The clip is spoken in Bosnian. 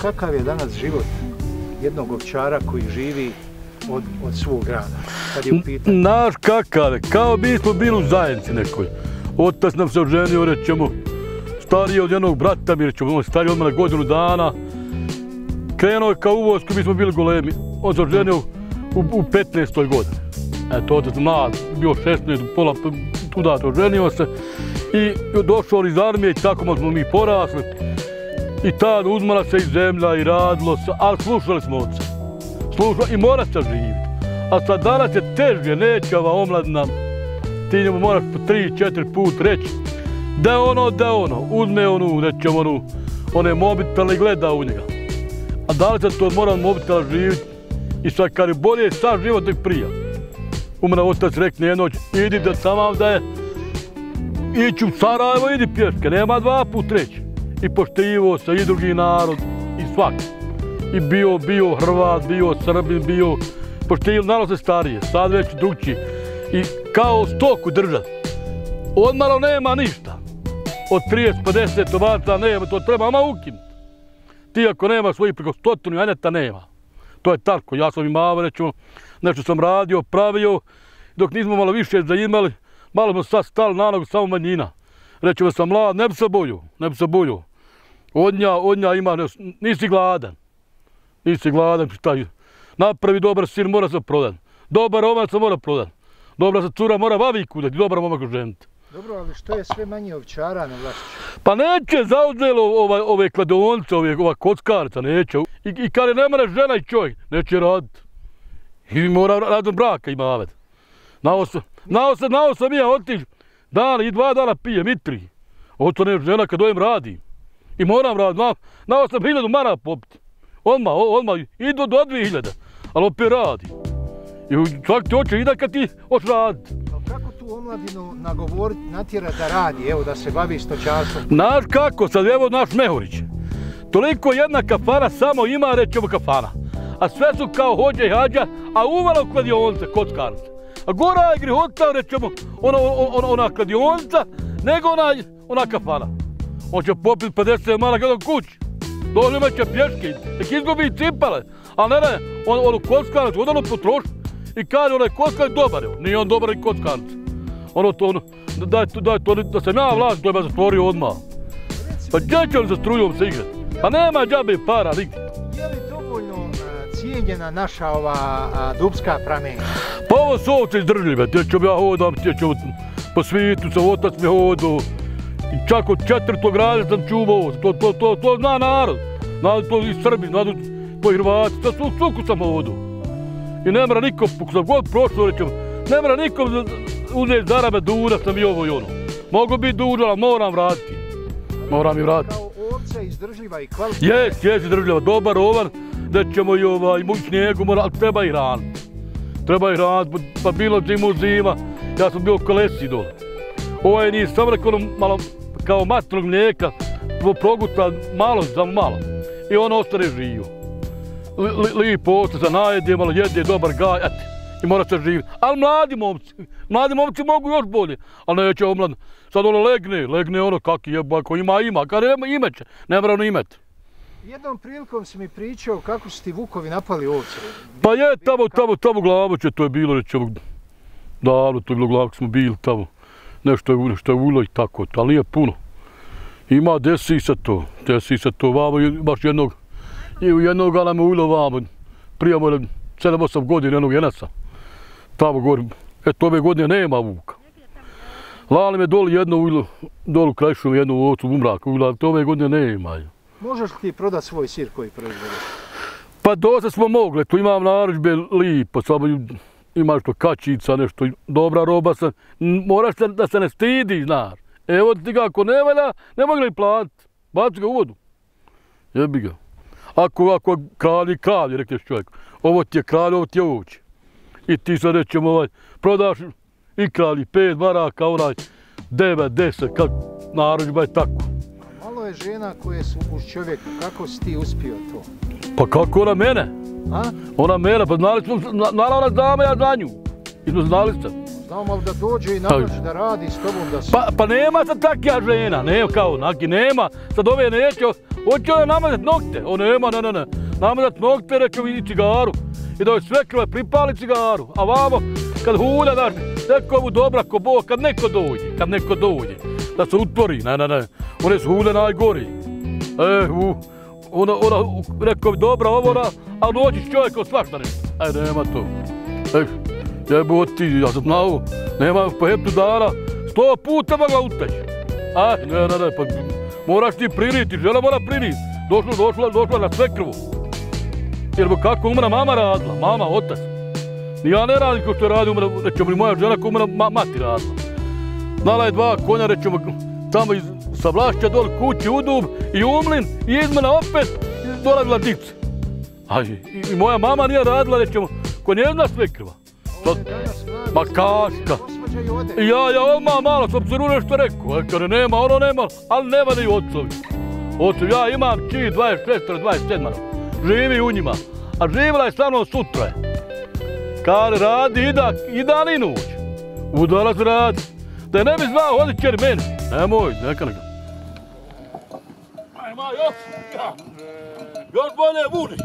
kakav je danas život jednog ovčara koji živi od svog rada, kad je u pitanju? Naš kakav je, kao mi smo bili u zajednici nekoj. Otac nam se oženio, rećemo, stariji od jednog brata mi, rećemo, on je stariji od mene godinu dana. Krenuo je kao u vojsku, mi smo bili golemi. On se oženio u 15. godini. Eto, otac mlad, bio 16, pola tuda oženio se. I došao iz armije i tako smo mi porasli. I tad uzmala se i zemlja i radilo se, ali slušali smo oca. I mora se živjeti. A sad danas je težnje, neće ova omladina. Ti njemu moraš po 3-4 put reći da ono, uzme onu, rećemo one mobitele i gleda u njega. A da li se to mora mobitela živjeti? I sad kad je bolje sad život nek prija. U mene otac rekne jednoć, idi da sam vam da je, ići u Sarajevo, idi pješke, nema 2 put reći. I poštivo se i drugi narod, i svaki. I bio Hrvat, bio Srbin, bio poštivo, narod se starije, sad već drugčiji. I kao stoku držati. Odmalo nema ništa. Od 30-50 ovaca nema, to treba ama ukinuti. Ti ako nemaš svojih preko 100 janjeta nema. To je tako, ja sam imao, rećemo, nešto sam radio, pravio, dok nismo malo više zaimali, malo smo sad stali na nogu, samo manjina. Rećemo sam mlad, ne bi se bojio. Odnja ima, nisi gladan. Napravi dobar sir, mora se prodan. Dobar ovac se mora prodan. Dobra se cura mora vaviku da ti dobar momak oženiti. Dobro, ali što je sve manje ovčara na Vlašiću? Pa neće zauzelo ove kladionce, ova kockarca, neće. I kad ne mora žena i čovjek, neće raditi. I mora raditi braka ima aved. Nao sam ja otiš, dan i 2 dana pijem, i 3. Oto ne žena kad dojem radi. I moram raditi, nao sam 1000 mara popiti. Odmah, idu do 2000, ali opet radi. I svak ti hoće i da kad ti hoćeš raditi. Kako tu omladinu nagovoriti, natjerati da radi, evo da se bavi stočarstvom? Znaš kako, sad evo naš Mehurić. Toliko jedna kafana samo ima, rećemo kafana. A sve su kao hođa i hađa, a uvalo kladionce, kockarnice. A gora je grihota, rećemo, ona kladionca, nego ona kafana. On će popiti 50 mala kada kući. Dođe me će pješke, nek izgubi cipale. Ali ne, onu kockarnicu, ono potroši. I kaže onaj kockar dobar je, nije on dobar i kockarnic. Daj to, da sam ja vlast, to je me zatvorio odmah. Pa gdje će on za strujom se igrati? Pa nema džabe para nigdje. Je li dovoljno cijenjena naša ova dubska pramenja? Pa ovo su ovce izdržljive, gdje ću ja hodam, gdje ću po svijetu, sa otac mi hodu. I čak od 4. rada sam čuvao, to zna narod. Znaju to i Srbi, znaju to i Hrvati, to suku sam hodu. I ne mora nikom, kako sam god prošao, rećem, ne mora nikom uzeti zarabe duža sam i ovo i ono. Mogu biti duža, ali moram vratiti. Moram i vratiti. Kao ovca izdržljiva i kvalitetna. Jes izdržljiva, dobar ovan, da ćemo i muć njegu, ali treba i hraniti. Pa bilo zima, ja sam bio u kolesi dole. Ovaj nije samo rekao malo kao masnog mlijeka, proguta malo za malo. I on ostane živo. Lipo ostaje za najede, malo jede, dobar gaj, i mora se živjeti. Ali mladi momci mogu još bolje, ali neće omladno. Sad ono legne ono kak je, ako ima, kad nema imeće, ne mora ono imeti. Jednom prilikom si mi pričao kako su ti vukovi napali ovce. Pa je, tamo Glamoče to je bilo, rećemo, davno to je bilo Glamoče, smo bili tamo. Nešto je ulo i tako, ali nije puno. Ima, desi se to, vamo baš jednog ala me ulo vamo, prije mora 7-8 godina jednog jenasa. Tamo govorim, eto ove godine nema vuka. Lali me doli jedno ulo, dolu krajšu jednu ovcu u mraku, ali to ove godine nema. Možeš li ti prodati svoj sir koji proizvodiš? Pa dosta smo mogli, tu imam narudžbe lipo, samo imaš to kačica, nešto dobra roba, moraš da se ne stidiš, znaš. Evo ti ga, ako ne valja, ne mogu li platiti, baci ga u vodu. Jebi ga. Ako kralj, rekneš čovjek, ovo ti je kralj, ovo ti je ovće. I ti sad rećemo, prodaš i kralji 5 maraka, onaj 9, 10, kak narudžba je tako. Malo je žena koje su uz čovjeka, kako si ti uspio to? Pa kako ona mene? A? Ona mene, pa znali smo, znala ona dama, ja za nju. I smo znali se. Znamo li da dođe i nabaš da radi s tobom da se... Pa nema sad takja žena, nema kao, nema, sad ove neće, hoće ona namazat nokte, nema, ne, namazat nokte, rekao vidi cigaru, i da joj svekrva pripali cigaru, a vamo, kad hulja, daš, neko mu dobra ko Bog, kad neko dođe, da se utvori, ne, one su hulje najgori, ona, rekao bi dobra ovora, a dođi s čovjekom svašta nešto, nema to, jeboti, ja sam znao, nema po jednu dana, 100 puta mogla uteći. Ne, pa moraš ti pririti, žena mora pririti. Došla na svekrvu. Jer kako umra mama radila, mama, otac. Ni ja ne radim kao što je radi, rećemo li moja žena ko umra mati radila. Znala je 2 konja, rećemo, tamo sa Vlašća dole kući u Dub i Umlin i izmena opet dolazila dica. I moja mama nije radila, rećemo, ko njezna svekrva. Ma kaška. Ja odmah malo sam se nešto rekao, kada nema ono nema, ali nema ni ocovi. Ocovi, ja imam čiji 26-27, živi u njima, a živjela je sa mnom sutra. Kada radi i dan i noć, udala se radi. Da je ne bi znao, hodit će meni. Nemoj, neka. Ajma, još bolje budi.